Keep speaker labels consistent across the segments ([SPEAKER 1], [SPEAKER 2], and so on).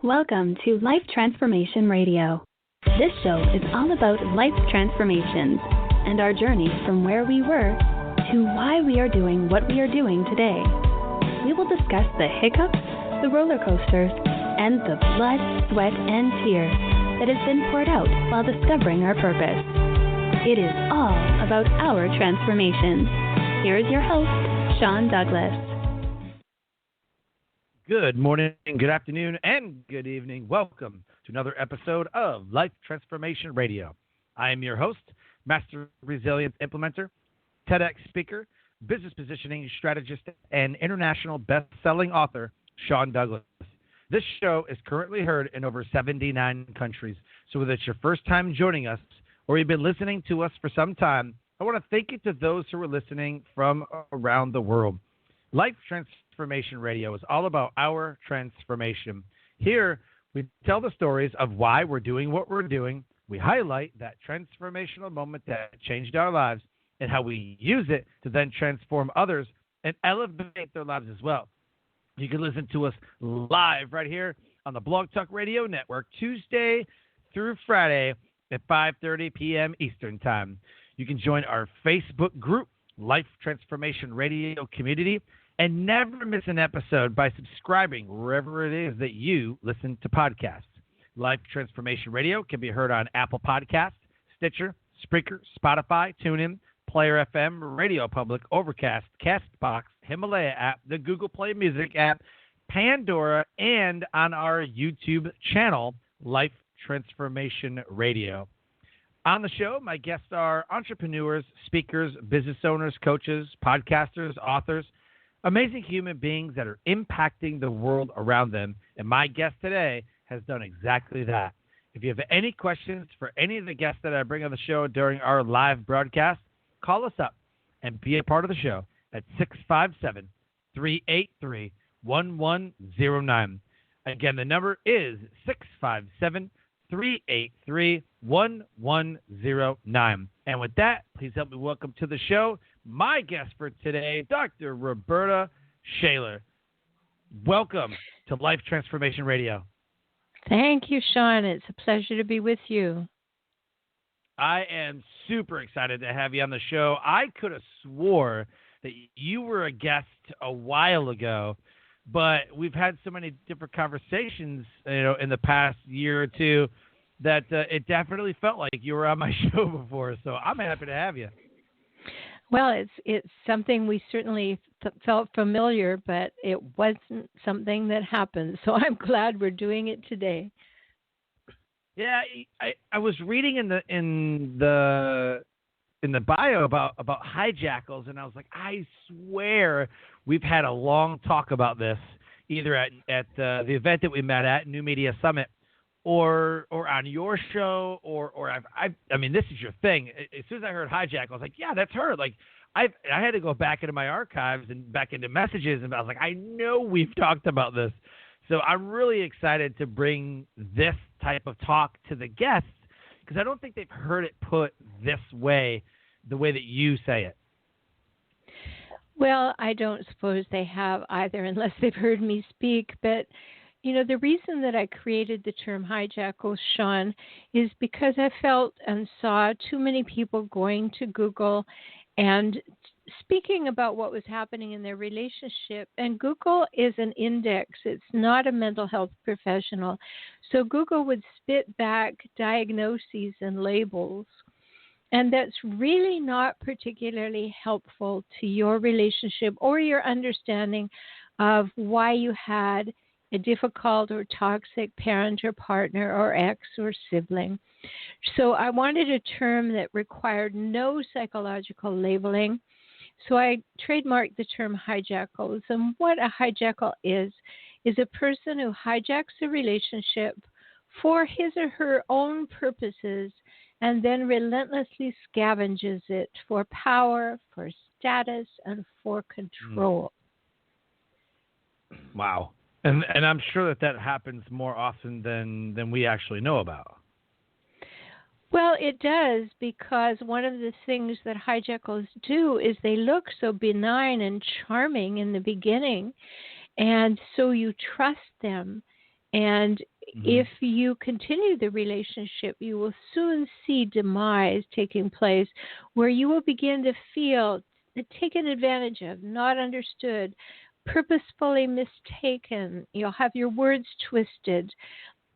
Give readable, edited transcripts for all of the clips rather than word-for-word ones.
[SPEAKER 1] Welcome to Life Transformation Radio. This show is all about life transformations and our journey from where we were to why we are doing what we are doing today. We will discuss the hiccups, the roller coasters, and the blood, sweat, and tears that has been poured out while discovering our purpose. It is all about our transformations. Here is your host, Sean Douglas.
[SPEAKER 2] Good morning, good afternoon, and good evening. Welcome to another episode of Life Transformation Radio. I am your host, Master Resilience Implementer, TEDx speaker, business positioning strategist, and international best-selling author, Sean Douglas. This show is currently heard in over 79 countries. So whether it's your first time joining us or you've been listening to us for some time, I want to thank you to those who are listening from around the world. Life Transformation Radio is all about our transformation. Here, we tell the stories of why we're doing what we're doing. We highlight that transformational moment that changed our lives and how we use it to then transform others and elevate their lives as well. You can listen to us live right here on the Blog Talk Radio Network, Tuesday through Friday at 5:30 p.m. Eastern Time. You can join our Facebook group, Life Transformation Radio Community, and never miss an episode by subscribing wherever it is that you listen to podcasts. Life Transformation Radio can be heard on Apple Podcasts, Stitcher, Spreaker, Spotify, TuneIn, Player FM, Radio Public, Overcast, CastBox, Himalaya app, the Google Play Music app, Pandora, and on our YouTube channel, Life Transformation Radio. On the show, my guests are entrepreneurs, speakers, business owners, coaches, podcasters, authors, amazing human beings that are impacting the world around them. And my guest today has done exactly that. If you have any questions for any of the guests that I bring on the show during our live broadcast, call us up and be a part of the show at 657-383-1109. Again, the number is 657-383-1109. And with that, please help me welcome to the show my guest for today, Dr. Rhoberta Shaler. Welcome to Life Transformation Radio.
[SPEAKER 3] Thank you, Sean. It's a pleasure to be with you.
[SPEAKER 2] I am super excited to have you on the show. I could have swore that you were a guest a while ago, but we've had so many different conversations, in the past year or two that it definitely felt like you were on my show before. So I'm happy to have you.
[SPEAKER 3] Well, it's something we certainly felt familiar, but it wasn't something that happened. So I'm glad we're doing it today.
[SPEAKER 2] Yeah, I was reading in the bio about Hijackals, and I was like, I swear we've had a long talk about this, either at the event that we met at, New Media Summit, or on your show, or I mean, this is your thing. As soon as I heard Hijackal, I was like, yeah, that's her. Like, I had to go back into my archives and back into messages, and I was like, I know we've talked about this. So I'm really excited to bring this type of talk to the guests, because I don't think they've heard it put this way, the way that you say it.
[SPEAKER 3] Well, I don't suppose they have either, unless they've heard me speak. But, the reason that I created the term Hijackal, Sean, is because I felt and saw too many people going to Google and speaking about what was happening in their relationship. And Google is an index. It's not a mental health professional. So Google would spit back diagnoses and labels. And that's really not particularly helpful to your relationship or your understanding of why you had a difficult or toxic parent or partner or ex or sibling. So I wanted a term that required no psychological labeling. So I trademarked the term hijackals. And what a hijackal is a person who hijacks a relationship for his or her own purposes and then relentlessly scavenges it for power, for status, and for control.
[SPEAKER 2] Wow. And I'm sure that happens more often than we actually know about.
[SPEAKER 3] Well, it does, because one of the things that hijackals do is they look so benign and charming in the beginning, and so you trust them. And
[SPEAKER 2] Mm-hmm.
[SPEAKER 3] if you continue the relationship, you will soon see demise taking place where you will begin to feel taken advantage of, not understood, purposefully mistaken. You'll have your words twisted.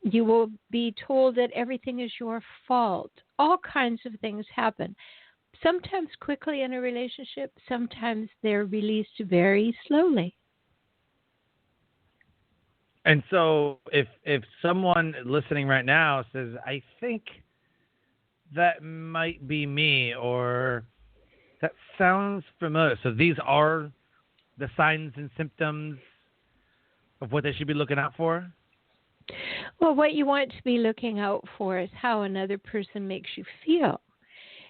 [SPEAKER 3] You will be told that everything is your fault. All kinds of things happen. Sometimes quickly in a relationship, sometimes they're released very slowly.
[SPEAKER 2] And so if someone listening right now says, I think that might be me, or that sounds familiar. So these are the signs and symptoms of what they should be looking out for?
[SPEAKER 3] Well, what you want to be looking out for is how another person makes you feel.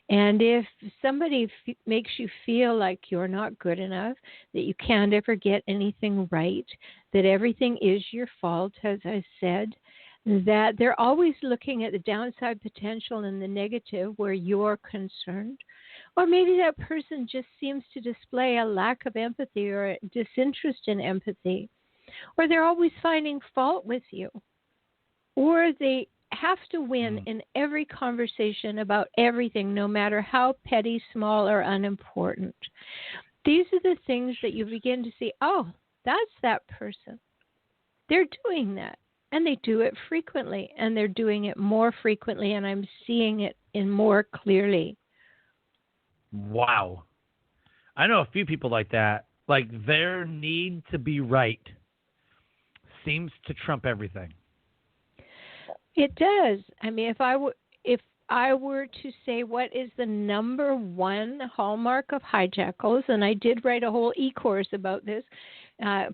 [SPEAKER 3] And if somebody makes you feel like you're not good enough, that you can't ever get anything right, that everything is your fault, as I said, that they're always looking at the downside potential and the negative where you're concerned, or maybe that person just seems to display a lack of empathy or a disinterest in empathy, or they're always finding fault with you, or they have to win in every conversation about everything, no matter how petty, small, or unimportant. These are the things that you begin to see, oh, that's that person. They're doing that, and they do it frequently, and they're doing it more frequently, and I'm seeing it in more clearly.
[SPEAKER 2] Wow. I know a few people like that. Like, their need to be right seems to trump everything.
[SPEAKER 3] It does. I mean, if I were to say what is the number one hallmark of hijackals, and I did write a whole e-course about this,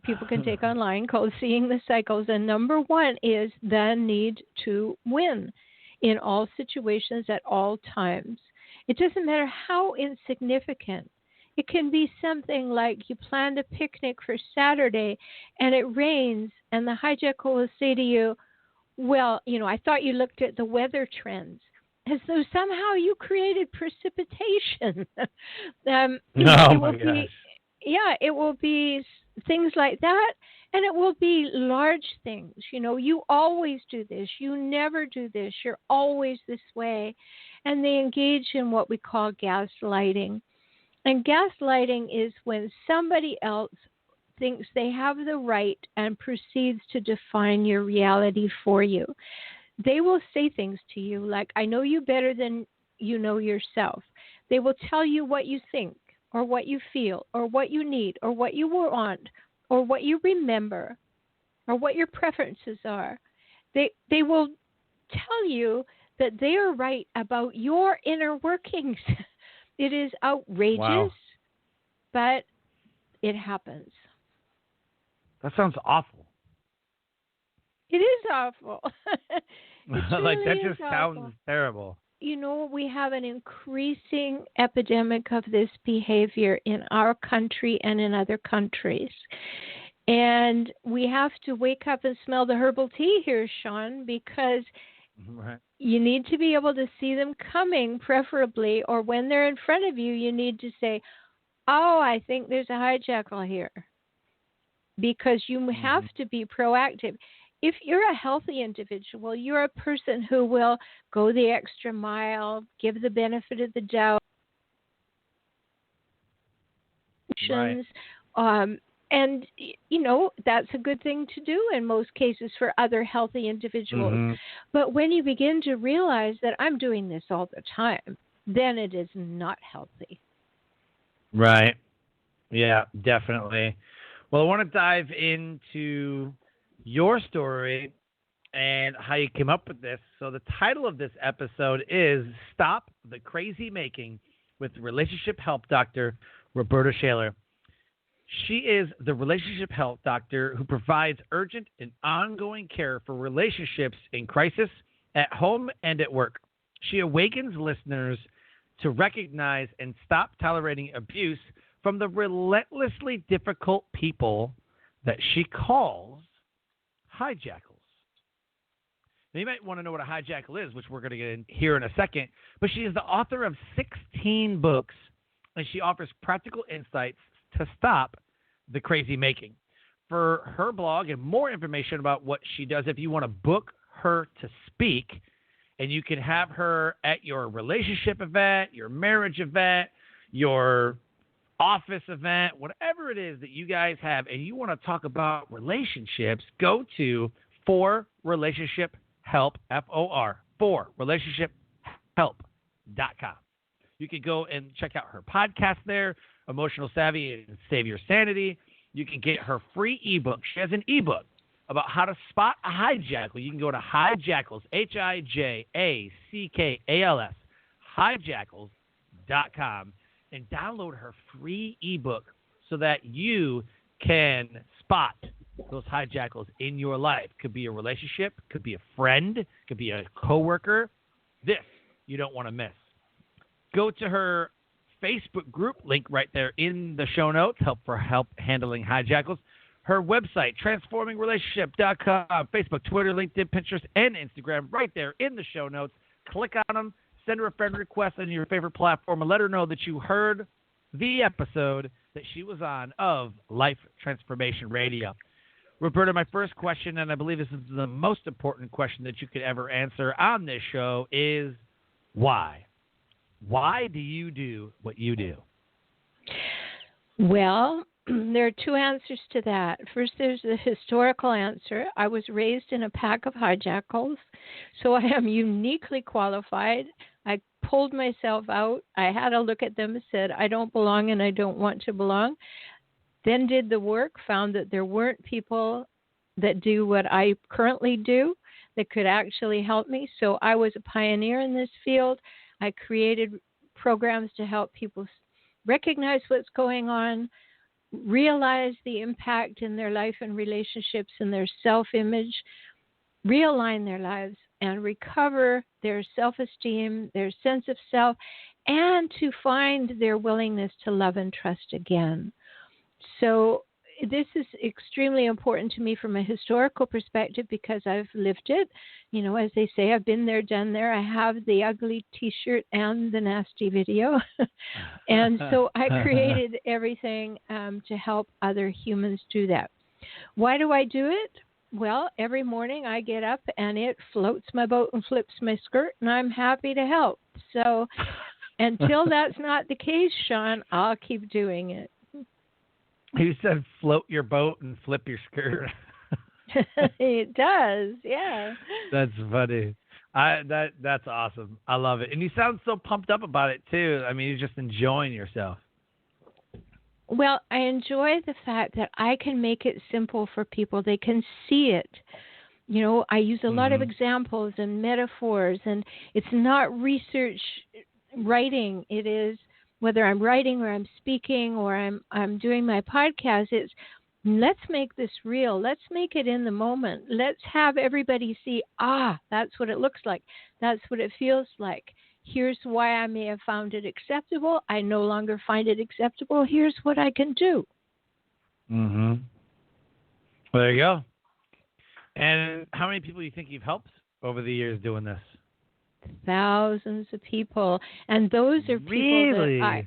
[SPEAKER 3] people can take online, called Seeing the Cycles, and number one is the need to win in all situations at all times. It doesn't matter how insignificant. It can be something like you planned a picnic for Saturday and it rains, and the hijackal will say to you, well, I thought you looked at the weather trends, as though somehow you created precipitation.
[SPEAKER 2] Oh my gosh.
[SPEAKER 3] It will be things like that, and it will be large things. You always do this. You never do this. You're always this way. And they engage in what we call gaslighting. And gaslighting is when somebody else thinks they have the right and proceeds to define your reality for you. They will say things to you like, I know you better than you know yourself. They will tell you what you think or what you feel or what you need or what you want or what you remember or what your preferences are. They will tell you that they are right about your inner workings. It is outrageous,
[SPEAKER 2] wow.
[SPEAKER 3] But it happens.
[SPEAKER 2] That sounds awful.
[SPEAKER 3] It is awful.
[SPEAKER 2] Like, that just
[SPEAKER 3] awful.
[SPEAKER 2] sounds terrible.
[SPEAKER 3] We have an increasing epidemic of this behavior in our country and in other countries. And we have to wake up and smell the herbal tea here, Sean, because
[SPEAKER 2] right.
[SPEAKER 3] You need to be able to see them coming, preferably, or when they're in front of you, you need to say, oh, I think there's a hijackal here. Because you have to be proactive. If you're a healthy individual, you're a person who will go the extra mile, give the benefit of the doubt.
[SPEAKER 2] Right.
[SPEAKER 3] And, that's a good thing to do in most cases for other healthy individuals. But when you begin to realize that I'm doing this all the time, then it is not healthy.
[SPEAKER 2] Right. Yeah, definitely. Well, I want to dive into your story and how you came up with this. So the title of this episode is Stop the Crazy Making with relationship help Dr. Rhoberta Shaler. She is the relationship help doctor who provides urgent and ongoing care for relationships in crisis at home and at work. She awakens listeners to recognize and stop tolerating abuse from the relentlessly difficult people that she calls hijackals. Now, you might want to know what a hijackal is, which we're going to get in here in a second, but she is the author of 16 books, and she offers practical insights to stop the crazy making. for her blog and more information about what she does, if you want to book her to speak, and you can have her at your relationship event, your marriage event, your office event, whatever it is that you guys have, and you want to talk about relationships, go to For Relationship Help, F-O-R, For Relationship Help.com. You can go and check out her podcast there, Emotional Savvy and Save Your Sanity. You can get her free ebook. She has an ebook about how to spot a hijackal. You can go to Hijackals, Hijackals, Hijackals.com, and download her free ebook so that you can spot those hijackals in your life. Could be a relationship, could be a friend, could be a coworker. This you don't want to miss. Go to her Facebook group, link right there in the show notes, help handling hijackals. Her website, transformingrelationship.com, Facebook, Twitter, LinkedIn, Pinterest, and Instagram, right there in the show notes. Click on them, send her a friend request on your favorite platform, and let her know that you heard the episode that she was on of Life Transformation Radio. Rhoberta, my first question, and I believe this is the most important question that you could ever answer on this show, is why? Why do you do what you do?
[SPEAKER 3] Well, there are two answers to that. First, there's the historical answer. I was raised in a pack of hijackals, so I am uniquely qualified. I pulled myself out. I had a look at them and said, I don't belong and I don't want to belong. Then did the work, found that there weren't people that do what I currently do that could actually help me. So I was a pioneer in this field. I created programs to help people recognize what's going on, realize the impact in their life and relationships and their self-image, realign their lives, and recover their self-esteem, their sense of self, and to find their willingness to love and trust again. So this is extremely important to me from a historical perspective because I've lived it. You know, as they say, I've been there, done there. I have the ugly T-shirt and the nasty video. And so I created everything to help other humans do that. Why do I do it? Well, every morning I get up and it floats my boat and flips my skirt, and I'm happy to help. So until that's not the case, Sean, I'll keep doing it.
[SPEAKER 2] You said float your boat and flip your skirt.
[SPEAKER 3] It does, yeah.
[SPEAKER 2] That's funny. That's awesome. I love it. And you sound so pumped up about it, too. I mean, you're just enjoying yourself.
[SPEAKER 3] Well, I enjoy the fact that I can make it simple for people. They can see it. You know, I use a lot of examples and metaphors, and it's not research writing. It is whether I'm writing or I'm speaking or I'm doing my podcast, it's let's make this real. Let's make it in the moment. Let's have everybody see, that's what it looks like. That's what it feels like. Here's why I may have found it acceptable. I no longer find it acceptable. Here's what I can do.
[SPEAKER 2] Mm-hmm. Well, there you go. And how many people do you think you've helped over the years doing this?
[SPEAKER 3] Thousands of people, and those are people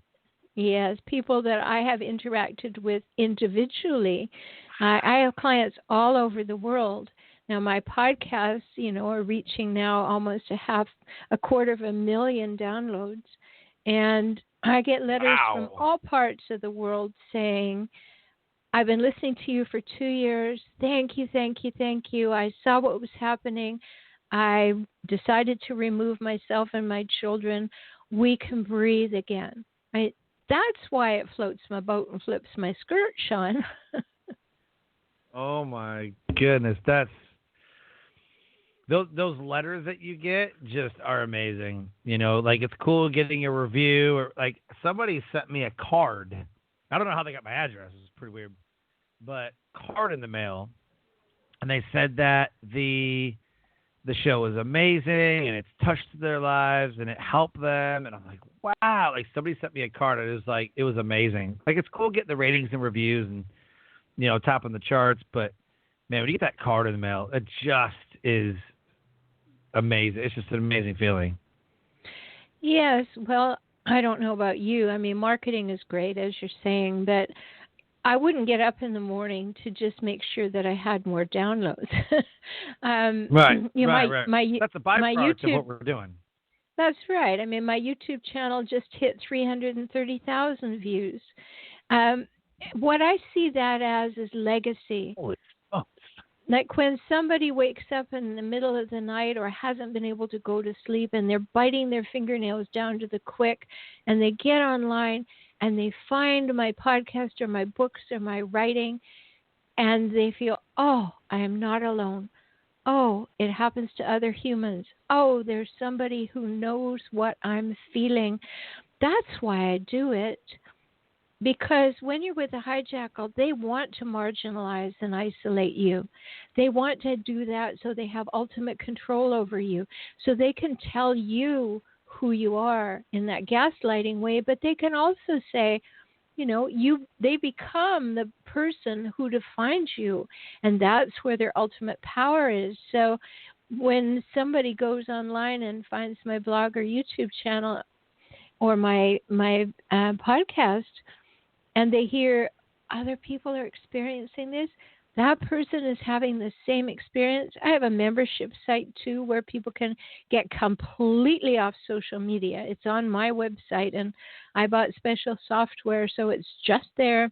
[SPEAKER 3] people that I have interacted with individually. I have clients all over the world. Now my podcasts, are reaching now almost 250,000 downloads, and I get letters from all parts of the world saying, I've been listening to you for 2 years. Thank you, thank you, thank you. I saw what was happening. I decided to remove myself and my children. We can breathe again. That's why it floats my boat and flips my skirt, Sean.
[SPEAKER 2] Oh my goodness, that's those letters that you get just are amazing. Like it's cool getting a review, or like somebody sent me a card. I don't know how they got my address. It's pretty weird, but card in the mail, and they said that the show was amazing and it's touched their lives and it helped them. And I'm like, wow, like somebody sent me a card. And it was amazing. Like it's cool getting the ratings and reviews and, topping the charts. But man, when you get that card in the mail, it just is amazing. It's just an amazing feeling.
[SPEAKER 3] Yes. Well, I don't know about you. I mean, marketing is great, as you're saying, but I wouldn't get up in the morning to just make sure that I had more downloads.
[SPEAKER 2] Right,
[SPEAKER 3] you know,
[SPEAKER 2] right. That's a
[SPEAKER 3] my
[SPEAKER 2] byproduct of
[SPEAKER 3] YouTube.
[SPEAKER 2] what we're doing.
[SPEAKER 3] That's right. I mean, my YouTube channel just hit 330,000 views. What I see that as is legacy.
[SPEAKER 2] Holy smokes.
[SPEAKER 3] Like when somebody wakes up in the middle of the night or hasn't been able to go to sleep and they're biting their fingernails down to the quick and they get online and they find my podcast or my books or my writing and they feel, oh, I am not alone. Oh, it happens to other humans. Oh, there's somebody who knows what I'm feeling. That's why I do it. Because when you're with a hijackal, they want to marginalize and isolate you. They want to do that so they have ultimate control over you. So they can tell you who you are in that gaslighting way, but they can also say, you know, they become the person who defines you, and that's where their ultimate power is. So when somebody goes online and finds my blog or YouTube channel or my podcast, and they hear other people are experiencing this, that person is having the same experience. I have a membership site, too, where people can get completely off social media. It's on my website, and I bought special software, so it's just there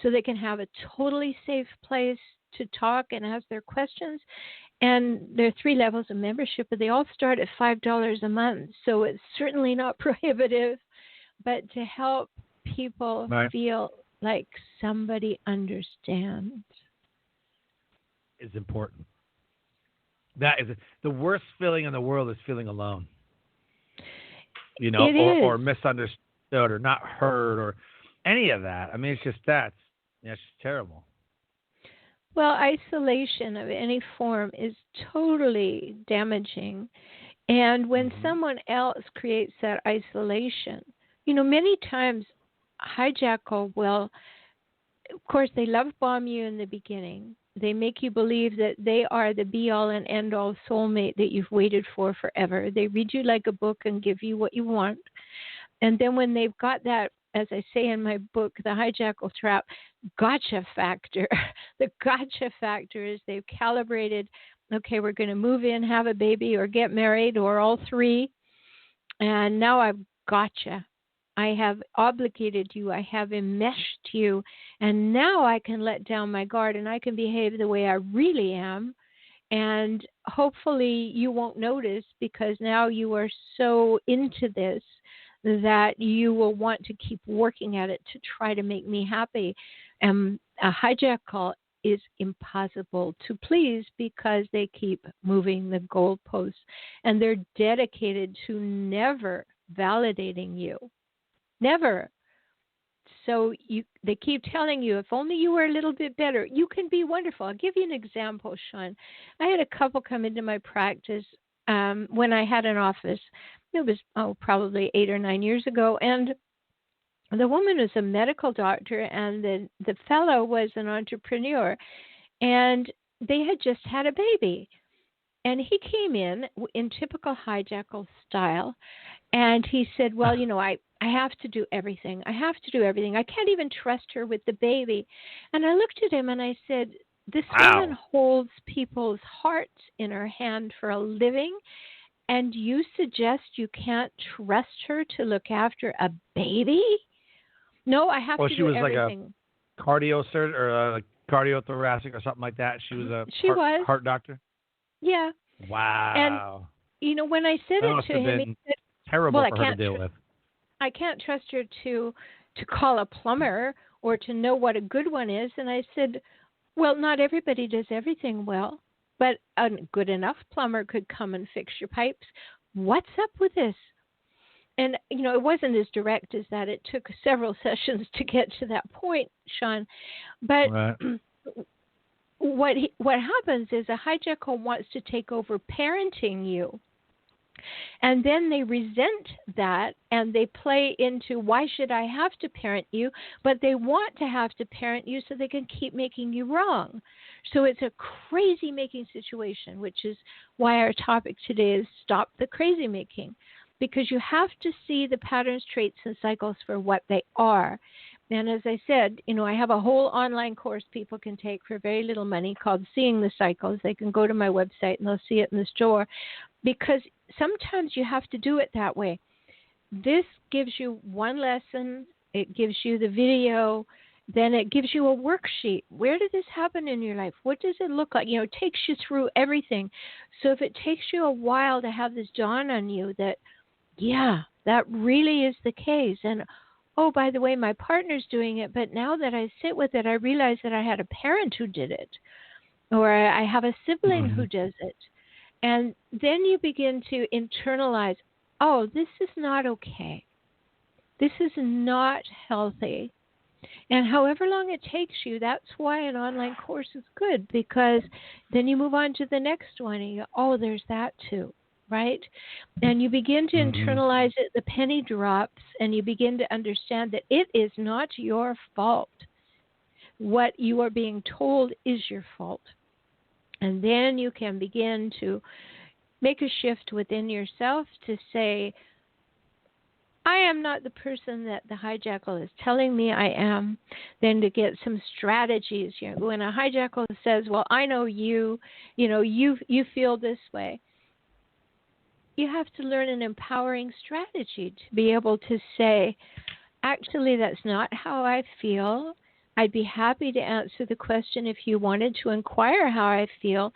[SPEAKER 3] so they can have a totally safe place to talk and ask their questions. And there are 3 levels of membership, but they all start at $5 a month, so it's certainly not prohibitive, but to help people feel like somebody understands
[SPEAKER 2] is important. That is the worst feeling in the world is feeling alone. You know, or misunderstood or not heard or any of that. I mean, it's just it's just terrible.
[SPEAKER 3] Well, isolation of any form is totally damaging. And when someone else creates that isolation, you know, many times Hijackal will, of course, they love bomb you in the beginning. They make you believe that they are the be-all and end-all soulmate that you've waited for forever. They read you like a book and give you what you want. And then when they've got that, as I say in my book, The Hijackal Trap, gotcha factor. The gotcha factor is they've calibrated, okay, we're going to move in, have a baby, or get married, or all 3. And now I've gotcha. I have obligated you. I have enmeshed you. And now I can let down my guard and I can behave the way I really am. And hopefully you won't notice because now you are so into this that you will want to keep working at it to try to make me happy. And a hijackal is impossible to please because they keep moving the goalposts and they're dedicated to never validating you. Never. So they keep telling you, if only you were a little bit better, you can be wonderful. I'll give you an example, Sean. I had a couple come into my practice when I had an office. It was probably 8 or 9 years ago, and the woman was a medical doctor, and the fellow was an entrepreneur, and they had just had a baby. And he came in typical hijackal style, and he said, well, you know, I have to do everything. I have to do everything. I can't even trust her with the baby. And I looked at him and I said, this woman holds people's hearts in her hand for a living, and you suggest you can't trust her to look after a baby? No, I have to do everything.
[SPEAKER 2] Well, she was like a cardio surgeon or a cardiothoracic or something like that. She was a heart doctor?
[SPEAKER 3] Yeah.
[SPEAKER 2] Wow.
[SPEAKER 3] And, you know, when I said it to him, he said,
[SPEAKER 2] terrible for her to deal with.
[SPEAKER 3] I can't trust her to call a plumber or to know what a good one is. And I said, well, not everybody does everything well, but a good enough plumber could come and fix your pipes. What's up with this? And, you know, it wasn't as direct as that. It took several sessions to get to that point, Sean. But what happens is a hijackal wants to take over parenting you. And then they resent that and they play into, why should I have to parent you? But they want to have to parent you so they can keep making you wrong. So it's a crazy making situation, which is why our topic today is stop the crazy making. Because you have to see the patterns, traits, and cycles for what they are. And as I said, I have a whole online course people can take for very little money called Seeing the Cycles. They can go to my website and they'll see it in the store, because sometimes you have to do it that way. This gives you one lesson. It gives you the video. Then it gives you a worksheet. Where did this happen in your life? What does it look like? It takes you through everything. So if it takes you a while to have this dawn on you that, yeah, that really is the case. And, oh, by the way, my partner's doing it. But now that I sit with it, I realize that I had a parent who did it. Or I have a sibling who does it. And then you begin to internalize, oh, this is not okay. This is not healthy. And however long it takes you, that's why an online course is good, because then you move on to the next one and you go, oh, there's that too, right? And you begin to internalize it, the penny drops, and you begin to understand that it is not your fault. What you are being told is your fault. And then you can begin to make a shift within yourself to say, I am not the person that the hijackal is telling me I am. Then to get some strategies. When a hijackal says, well, I know you feel this way, you have to learn an empowering strategy to be able to say, actually, that's not how I feel. I'd be happy to answer the question if you wanted to inquire how I feel,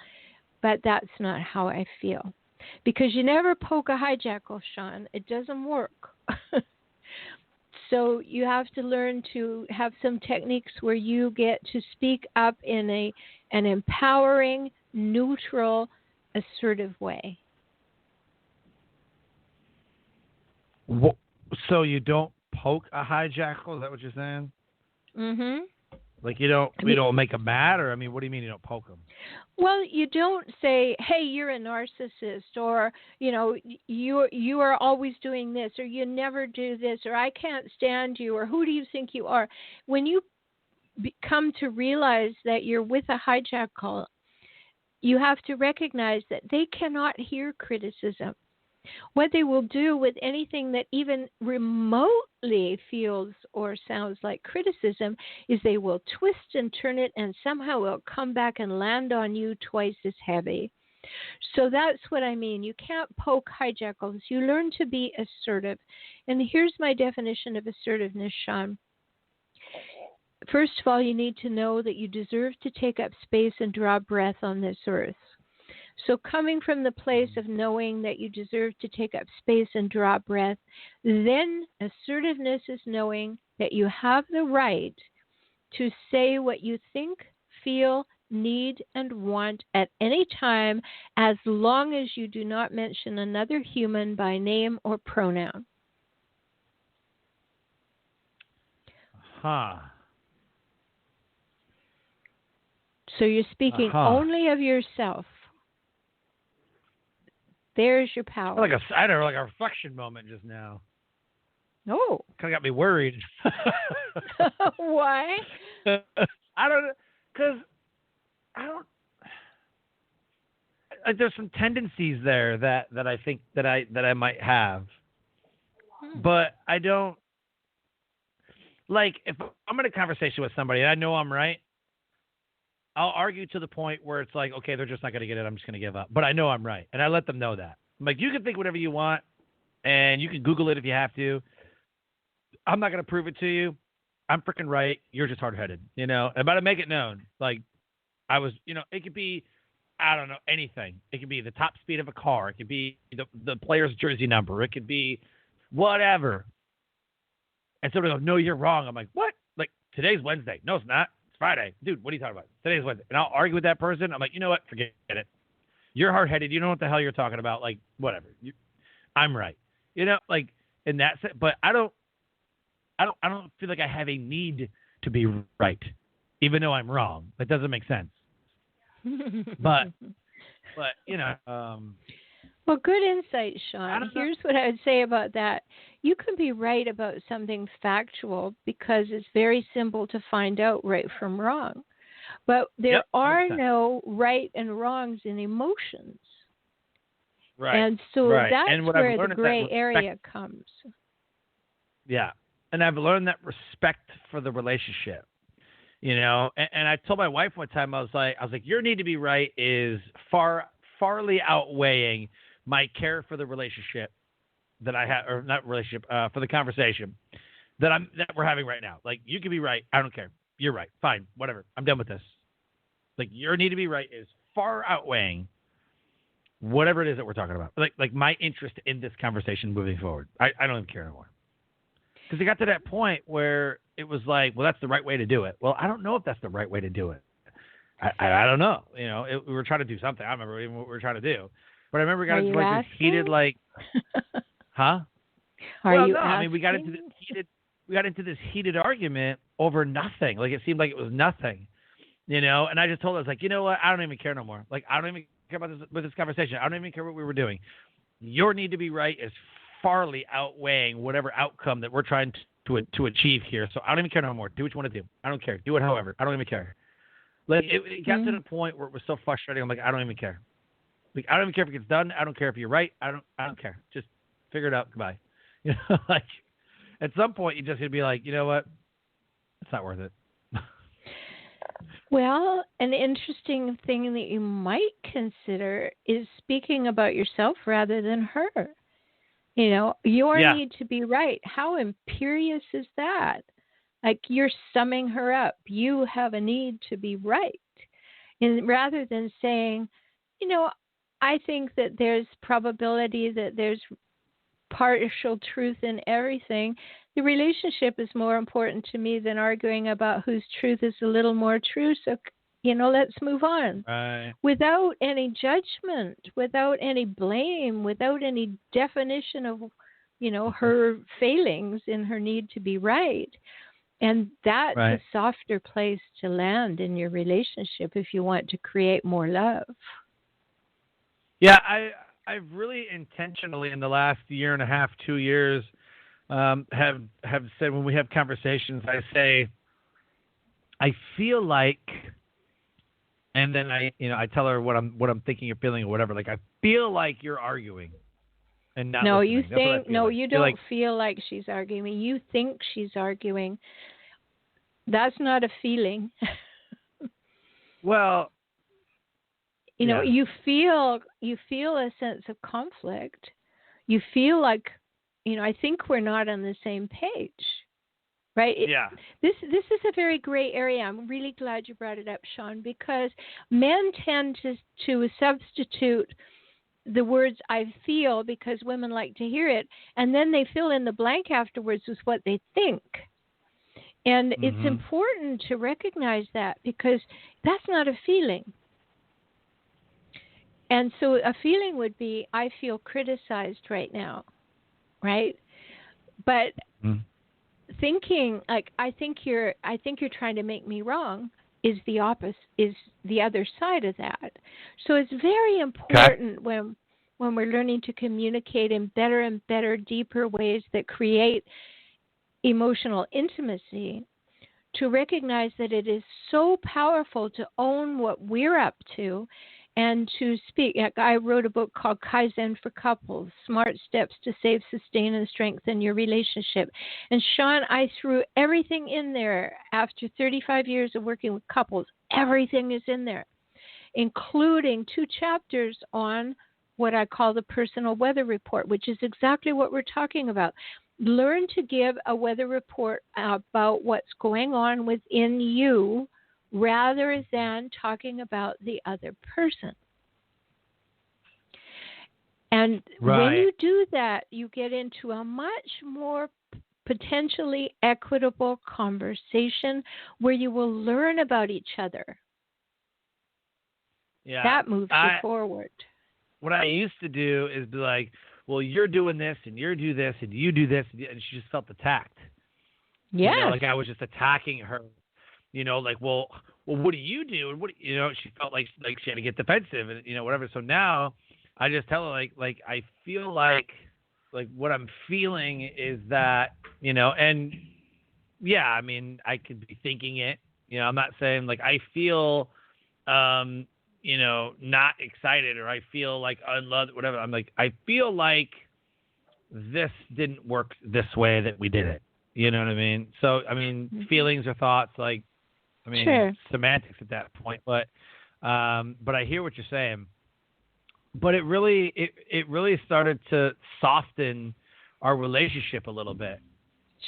[SPEAKER 3] but that's not how I feel. Because you never poke a hijackal, Sean. It doesn't work. So you have to learn to have some techniques where you get to speak up in an empowering, neutral, assertive way.
[SPEAKER 2] So you don't poke a hijackal? Is that what you're saying?
[SPEAKER 3] Mm-hmm.
[SPEAKER 2] Like we don't make them mad, or what do you mean you don't poke them?
[SPEAKER 3] Well, you don't say, "Hey, you're a narcissist," or you are always doing this, or you never do this, or I can't stand you, or who do you think you are? When you come to realize that you're with a hijackal, you have to recognize that they cannot hear criticism. What they will do with anything that even remotely feels or sounds like criticism is they will twist and turn it, and somehow it will come back and land on you twice as heavy. So that's what I mean. You can't poke hijackals. You learn to be assertive. And here's my definition of assertiveness, Sean. First of all, you need to know that you deserve to take up space and draw breath on this earth. So coming from the place of knowing that you deserve to take up space and draw breath, then assertiveness is knowing that you have the right to say what you think, feel, need, and want at any time, as long as you do not mention another human by name or pronoun. So you're speaking only of yourself. There's your power.
[SPEAKER 2] I had a reflection moment just now.
[SPEAKER 3] Oh.
[SPEAKER 2] Kind of got me worried.
[SPEAKER 3] Why?
[SPEAKER 2] I don't know. Because there's some tendencies there that I think that I might have. But I don't. Like, if I'm in a conversation with somebody and I know I'm right, I'll argue to the point where it's like, okay, they're just not going to get it. I'm just going to give up. But I know I'm right. And I let them know that. I'm like, you can think whatever you want, and you can Google it if you have to. I'm not going to prove it to you. I'm freaking right. You're just hard-headed, And about to make it known. Like, I was, it could be, I don't know, anything. It could be the top speed of a car. It could be the player's jersey number. It could be whatever. And somebody goes, no, you're wrong. I'm like, what? Like, today's Wednesday. No, it's not. Friday. Dude, what are you talking about? Today's Wednesday. And I'll argue with that person. I'm like, you know what? Forget it. You're hard-headed. You know what the hell you're talking about. Like, whatever. I'm right. Like, in that sense. But I don't feel like I have a need to be right, even though I'm wrong. That doesn't make sense. But
[SPEAKER 3] Well, good insight, Sean. Here's what I would say about that. You can be right about something factual because it's very simple to find out right from wrong. But there are no right and wrongs in emotions.
[SPEAKER 2] Right.
[SPEAKER 3] And so that's where the gray area comes.
[SPEAKER 2] Yeah. and I've learned that respect for the relationship. And I told my wife one time, I was like, your need to be right is farly outweighing my care for the relationship that I have, or not relationship, for the conversation that we're having right now. Like, you can be right, I don't care. You're right, fine, whatever. I'm done with this. Like, your need to be right is far outweighing whatever it is that we're talking about. Like my interest in this conversation moving forward. I don't even care anymore. Because it got to that point where it was like, well, that's the right way to do it. Well, I don't know if that's the right way to do it. I don't know. We were trying to do something. I don't remember even what we were trying to do. But I remember we got into like this heated, like, huh?
[SPEAKER 3] Are you
[SPEAKER 2] no,
[SPEAKER 3] asking?
[SPEAKER 2] I mean, we got into this heated argument over nothing. Like, it seemed like it was nothing, And I just told her, I was like, you know what? I don't even care no more. Like, I don't even care about this conversation. I don't even care what we were doing. Your need to be right is farly outweighing whatever outcome that we're trying to achieve here. So I don't even care no more. Do what you want to do. I don't care. Do it however. I don't even care. Like, it got to the point where it was so frustrating. I'm like, I don't even care. Like, I don't even care if it gets done. I don't care if you're right. I don't care. Just figure it out. Goodbye. Like, at some point you just gonna be like, you know what? It's not worth it.
[SPEAKER 3] Well, an interesting thing that you might consider is speaking about yourself rather than her. Your need to be right. How imperious is that? Like, you're summing her up. You have a need to be right. And rather than saying, I think that there's probability that there's partial truth in everything. The relationship is more important to me than arguing about whose truth is a little more true. So, let's move on.
[SPEAKER 2] Right.
[SPEAKER 3] Without any judgment, without any blame, without any definition of, her failings in her need to be right. And that's a softer place to land in your relationship if you want to create more love.
[SPEAKER 2] Yeah, I've really intentionally in the last year and a half, 2 years, have said when we have conversations, I say, I feel like, and then I tell her what I'm thinking or feeling or whatever. Like, I feel like you're arguing, and not listening.
[SPEAKER 3] You think you don't
[SPEAKER 2] like,
[SPEAKER 3] feel like she's arguing. You think she's arguing. That's not a feeling.
[SPEAKER 2] Well.
[SPEAKER 3] You feel a sense of conflict. You feel like, I think we're not on the same page, right? This is a very gray area. I'm really glad you brought it up, Sean, because men tend to substitute the words I feel because women like to hear it, and then they fill in the blank afterwards with what they think. And it's important to recognize that because that's not a feeling. And so a feeling would be, I feel criticized right now, right? But thinking like, I think you're trying to make me wrong is the opposite, is the other side of that. So it's very important when we're learning to communicate in better and better, deeper ways that create emotional intimacy, to recognize that it is so powerful to own what we're up to and to speak. I wrote a book called Kaizen for Couples, Smart Steps to Save, Sustain, and Strengthen Your Relationship. And Sean, I threw everything in there after 35 years of working with couples. Everything is in there, including 2 chapters on what I call the personal weather report, which is exactly what we're talking about. Learn to give a weather report about what's going on within you rather than talking about the other person. And when you do that, you get into a much more potentially equitable conversation where you will learn about each other.
[SPEAKER 2] Yeah,
[SPEAKER 3] that moves you forward.
[SPEAKER 2] What I used to do is be like, well, you're doing this, and you do this, and you do this, and she just felt attacked.
[SPEAKER 3] Yeah,
[SPEAKER 2] like I was just attacking her. Like, well, what do you do? And she felt like she had to get defensive, and whatever. So now I just tell her like I feel like what I'm feeling is that and yeah, I mean I could be thinking it. I'm not saying like I feel not excited or I feel like unloved, whatever. I'm like, I feel like this didn't work this way that we did it. You know what I mean? So, I mean, feelings or thoughts, like, I mean,
[SPEAKER 3] Sure.
[SPEAKER 2] semantics at that point. But I hear what you're saying. But it really started to soften our relationship a little bit.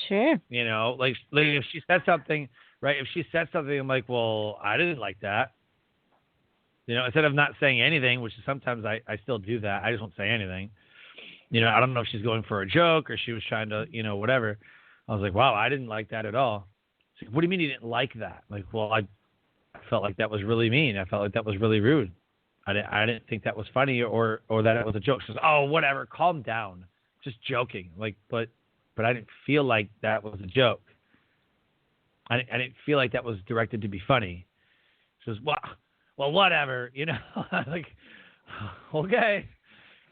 [SPEAKER 3] Sure.
[SPEAKER 2] You know, like if she said something, right? If she said something, I'm like, well, I didn't like that. You know, instead of not saying anything, which is sometimes I still do that. I just won't say anything. You know, I don't know if she's going for a joke or she was trying to, you know, whatever. I was like, wow, I didn't like that at all. She's like, what do you mean you didn't like that? Like, well, I felt like that was really mean. I felt like that was really rude. I didn't think that was funny or that it was a joke. She goes, oh, whatever, calm down. Just joking. Like, but I didn't feel like that was a joke. I didn't feel like that was directed to be funny. She goes, well, whatever, you know. Like, okay.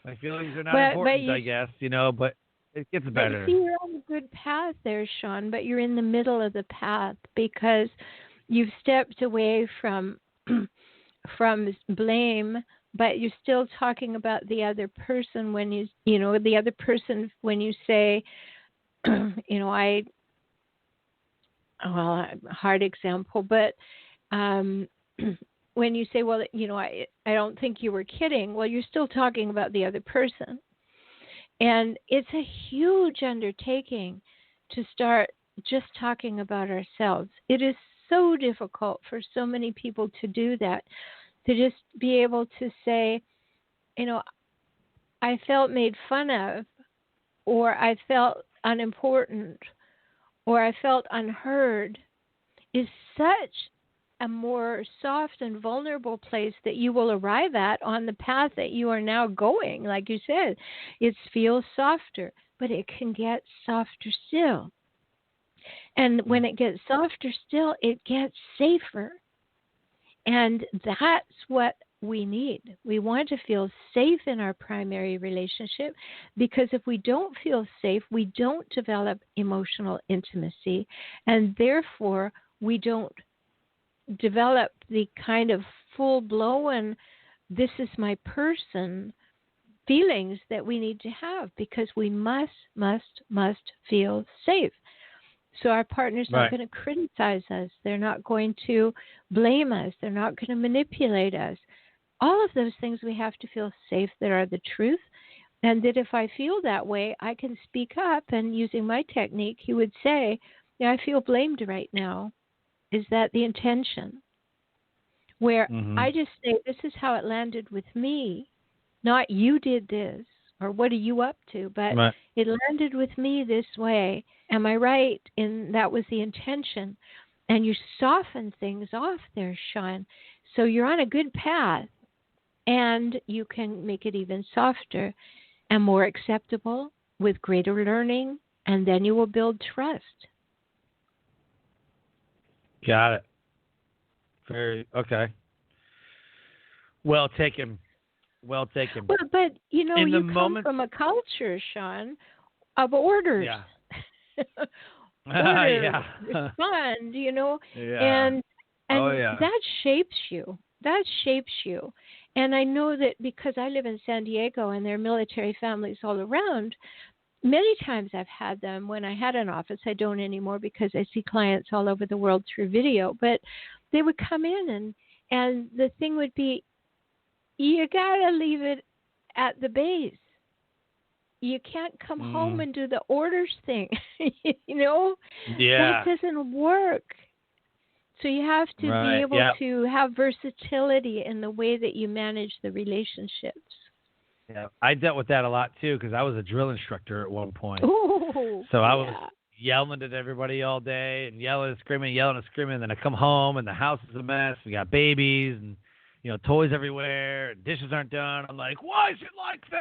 [SPEAKER 2] My feelings are not important, I guess, you know, but it gets better.
[SPEAKER 3] But you see, you're on a good path there, Sean, but you're in the middle of the path because you've stepped away from blame, but you're still talking about the other person when the other person when you say, you know, hard example, but when you say, well, you know, I don't think you were kidding, well, you're still talking about the other person. And it's a huge undertaking to start just talking about ourselves. It is so difficult for so many people to do that, to just be able to say, you know, I felt made fun of, or I felt unimportant, or I felt unheard, is such a more soft and vulnerable place that you will arrive at on the path that you are now going. Like you said, it feels softer, but it can get softer still. And when it gets softer still, it gets safer. And that's what we need. We want to feel safe in our primary relationship, because if we don't feel safe, we don't develop emotional intimacy, and therefore we don't develop the kind of full-blown, this is my person feelings that we need to have, because we must feel safe. So our partner's not going to criticize us. They're not going to blame us. They're not going to manipulate us. All of those things we have to feel safe that are the truth. And that if I feel that way, I can speak up. And using my technique, he would say, yeah, I feel blamed right now. Is that the intention? Where I just say, this is how it landed with me, not you did this, or what are you up to, but it landed with me this way. Am I right? And that was the intention. And you soften things off there, Sean. So you're on a good path, and you can make it even softer and more acceptable with greater learning, and then you will build trust.
[SPEAKER 2] Got it. Very okay. Well taken. Well taken.
[SPEAKER 3] Well, but you know, you come
[SPEAKER 2] moment...
[SPEAKER 3] from a culture, Sean, of orders.
[SPEAKER 2] Yeah.
[SPEAKER 3] Orders, respond, you know, and that shapes you. That shapes you. And I know that because I live in San Diego and there are military families all around. Many times I've had them when I had an office. I don't anymore because I see clients all over the world through video. But they would come in and the thing would be, you got to leave it at the base. You can't come home and do the orders thing, you know?
[SPEAKER 2] Yeah.
[SPEAKER 3] That doesn't work. So you have to be able to have versatility in the way that you manage the relationships.
[SPEAKER 2] Yeah, I dealt with that a lot too because I was a drill instructor at one point.
[SPEAKER 3] Ooh,
[SPEAKER 2] so I was yelling at everybody all day and yelling and screaming, and then I come home and the house is a mess. We got babies and toys everywhere, and dishes aren't done. I'm like, why is it like this?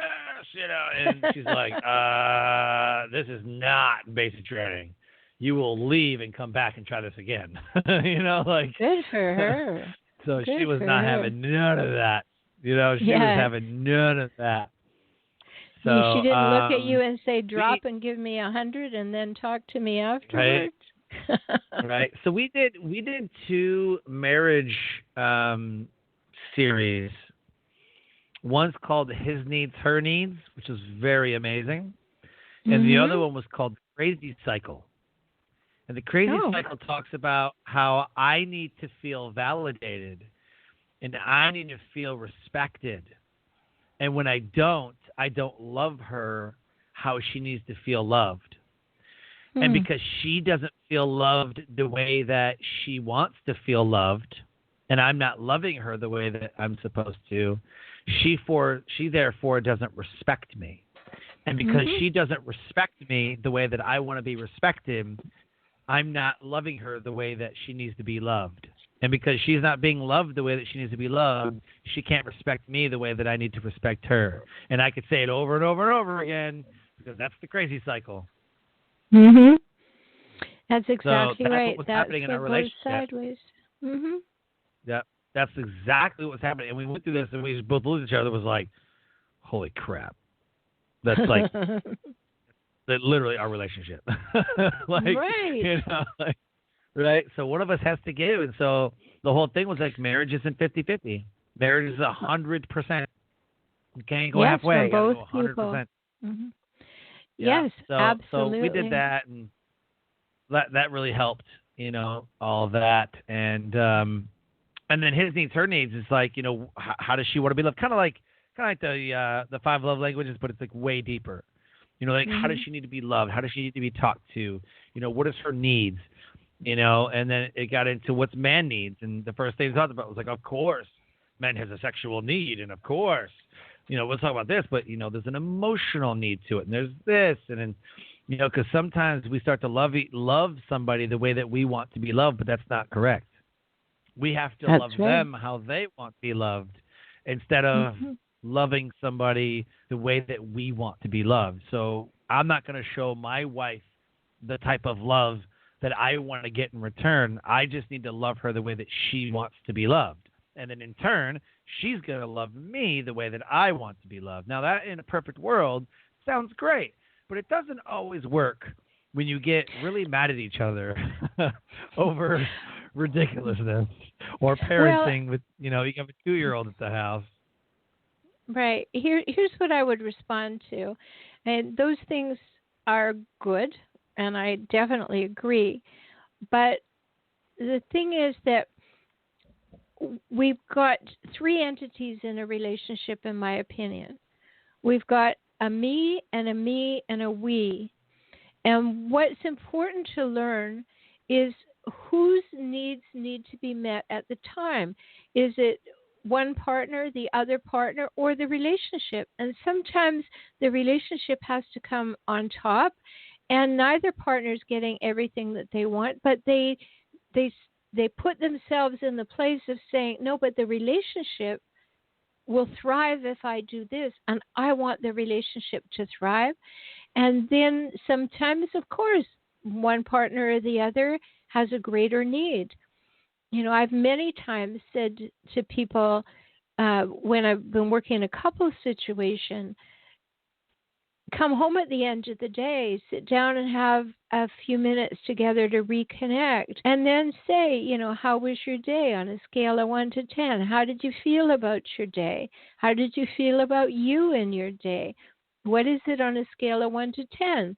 [SPEAKER 2] And she's like, this is not basic training. You will leave and come back and try this again. Like
[SPEAKER 3] good for her.
[SPEAKER 2] So
[SPEAKER 3] good
[SPEAKER 2] she was not having none of that. She was having none of that. So
[SPEAKER 3] she didn't look at you and say, drop and give me 100 and then talk to me afterwards.
[SPEAKER 2] Right. So we did 2 marriage series. One's called His Needs, Her Needs, which was very amazing. And the other one was called Crazy Cycle. And the crazy
[SPEAKER 3] Oh.
[SPEAKER 2] cycle talks about how I need to feel validated and I need to feel respected. And when I don't love her how she needs to feel loved. And because she doesn't feel loved the way that she wants to feel loved, and I'm not loving her the way that I'm supposed to, she therefore doesn't respect me. And because she doesn't respect me the way that I want to be respected, I'm not loving her the way that she needs to be loved. And because she's not being loved the way that she needs to be loved, she can't respect me the way that I need to respect her. And I could say it over and over and over again because that's the crazy cycle.
[SPEAKER 3] Mhm. That's exactly
[SPEAKER 2] so that's
[SPEAKER 3] right.
[SPEAKER 2] what was
[SPEAKER 3] That's
[SPEAKER 2] happening in
[SPEAKER 3] what
[SPEAKER 2] our
[SPEAKER 3] goes
[SPEAKER 2] relationship.
[SPEAKER 3] sideways. Mhm.
[SPEAKER 2] Yeah, that's exactly what was happening. And we went through this, and we both looked at each other. It was like, holy crap. That's like literally our relationship.
[SPEAKER 3] Right.
[SPEAKER 2] Right? So one of us has to give. And so the whole thing was like marriage isn't 50-50. Marriage is 100%. You can't go halfway.
[SPEAKER 3] From both
[SPEAKER 2] you gotta go 100%.
[SPEAKER 3] people. Mhm.
[SPEAKER 2] Yeah.
[SPEAKER 3] Yes,
[SPEAKER 2] So
[SPEAKER 3] absolutely.
[SPEAKER 2] we did that, and that really helped, all of that. And then his needs, her needs is like, how does she want to be loved? Kind of like the 5 love languages, but it's like way deeper. How does she need to be loved? How does she need to be talked to? What is her needs? And then it got into what's man needs. And the first thing we talked about was like, of course, man has a sexual need. And of course, we'll talk about this, but, there's an emotional need to it. And there's this. And then, because sometimes we start to love somebody the way that we want to be loved, but that's not correct. We have to love them how they want to be loved instead of loving somebody the way that we want to be loved. So I'm not going to show my wife the type of love that I want to get in return. I just need to love her the way that she wants to be loved. And then in turn, she's going to love me the way that I want to be loved. Now, that in a perfect world sounds great, but it doesn't always work when you get really mad at each other over ridiculousness or parenting with, you have a 2-year-old at the house.
[SPEAKER 3] Right. Here's what I would respond to. And those things are good, and I definitely agree. But the thing is that we've got 3 entities in a relationship, in my opinion. We've got a me and a me and a we. And what's important to learn is whose needs need to be met at the time. Is it one partner, the other partner, or the relationship? And sometimes the relationship has to come on top, and neither partner is getting everything that they want, but they put themselves in the place of saying, no, but the relationship will thrive if I do this, and I want the relationship to thrive. And then sometimes, of course, one partner or the other has a greater need. I've many times said to people when I've been working in a couples situation, come home at the end of the day, sit down and have a few minutes together to reconnect, and then say, how was your day on a scale of 1 to 10? How did you feel about your day? How did you feel about you in your day? What is it on a scale of 1 to 10?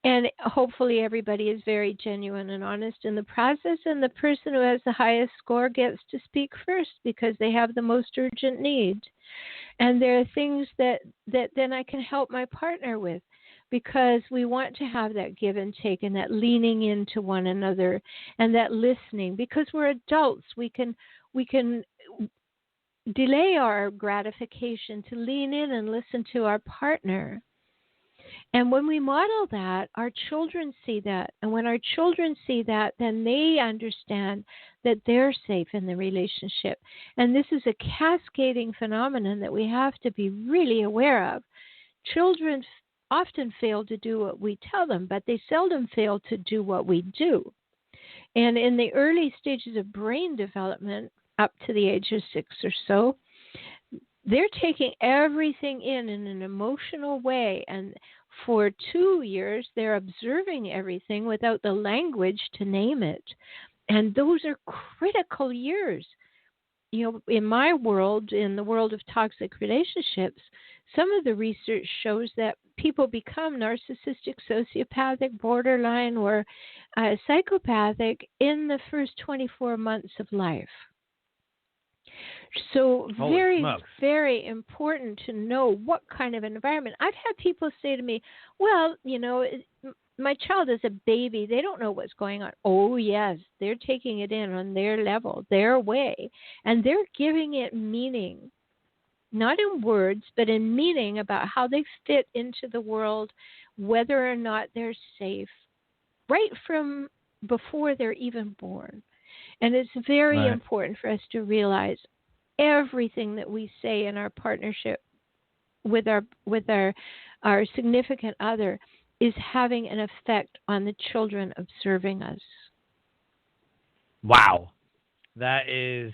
[SPEAKER 3] And hopefully everybody is very genuine and honest in the process, and the person who has the highest score gets to speak first because they have the most urgent need. And there are things that then I can help my partner with, because we want to have that give and take and that leaning into one another and that listening. Because we're adults, we can delay our gratification to lean in and listen to our partner. And when we model that, our children see that. And when our children see that, then they understand that they're safe in the relationship. And this is a cascading phenomenon that we have to be really aware of. Children often fail to do what we tell them, but they seldom fail to do what we do. And in the early stages of brain development, up to the age of 6 or so, they're taking everything in an emotional way, and for 2 years they're observing everything without the language to name it. And those are critical years. In my world, in the world of toxic relationships, some of the research shows that people become narcissistic, sociopathic, borderline, or psychopathic in the first 24 months of life. So very, very important to know what kind of environment. I've had people say to me, well, my child is a baby. They don't know what's going on. Oh, yes, they're taking it in on their level, their way, and they're giving it meaning, not in words, but in meaning about how they fit into the world, whether or not they're safe, right from before they're even born. And it's very important for us to realize everything that we say in our partnership with our significant other is having an effect on the children observing us.
[SPEAKER 2] Wow. I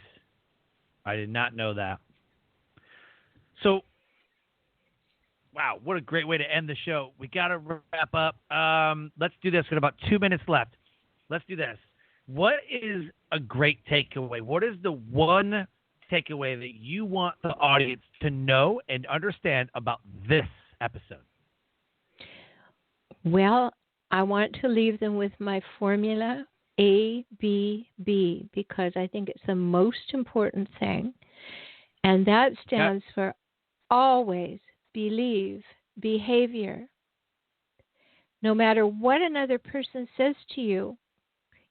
[SPEAKER 2] did not know that. So, wow, what a great way to end the show. We got to wrap up. Let's do this. We've got about 2 minutes left. Let's do this. What is a great takeaway? What is the one takeaway that you want the audience to know and understand about this episode?
[SPEAKER 3] Well, I want to leave them with my formula, ABB, because I think it's the most important thing. And that stands for always believe behavior. No matter what another person says to you,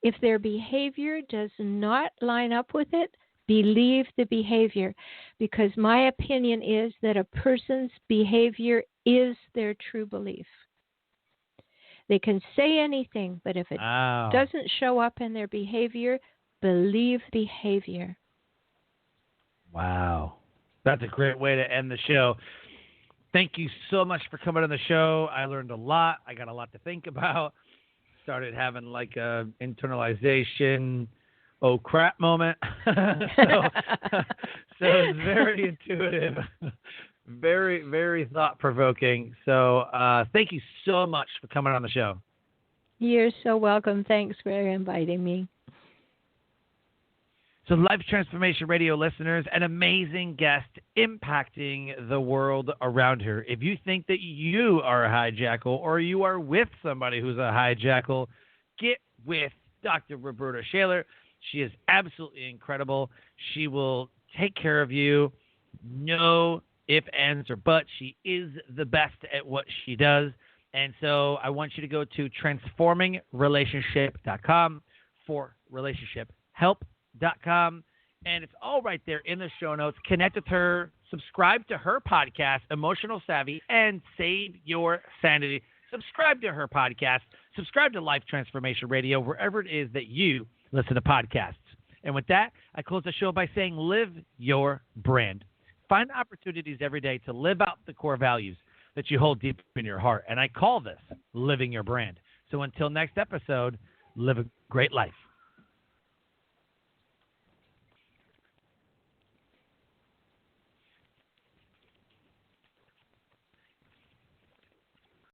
[SPEAKER 3] if their behavior does not line up with it, believe the behavior, because my opinion is that a person's behavior is their true belief. They can say anything, but if it doesn't show up in their behavior, believe behavior.
[SPEAKER 2] Wow. That's a great way to end the show. Thank you so much for coming on the show. I learned a lot. I got a lot to think about. Started having like a internalization, oh crap moment. so it's very intuitive, very, very thought-provoking. So thank you so much for coming on the show.
[SPEAKER 3] You're so welcome. Thanks for inviting me.
[SPEAKER 2] So Life Transformation Radio listeners, an amazing guest impacting the world around her. If you think that you are a hijackal or you are with somebody who's a hijackal, get with Dr. Rhoberta Shaler. She is absolutely incredible. She will take care of you. No ifs, ands, or buts. She is the best at what she does. And so I want you to go to transformingrelationship.com for relationship help.com, and it's all right there in the show notes. Connect with her, subscribe to her podcast, Emotional Savvy, and Save Your Sanity. Subscribe to her podcast. Subscribe to Life Transformation Radio, wherever it is that you listen to podcasts. And with that, I close the show by saying live your brand. Find opportunities every day to live out the core values that you hold deep in your heart. And I call this living your brand. So until next episode, live a great life.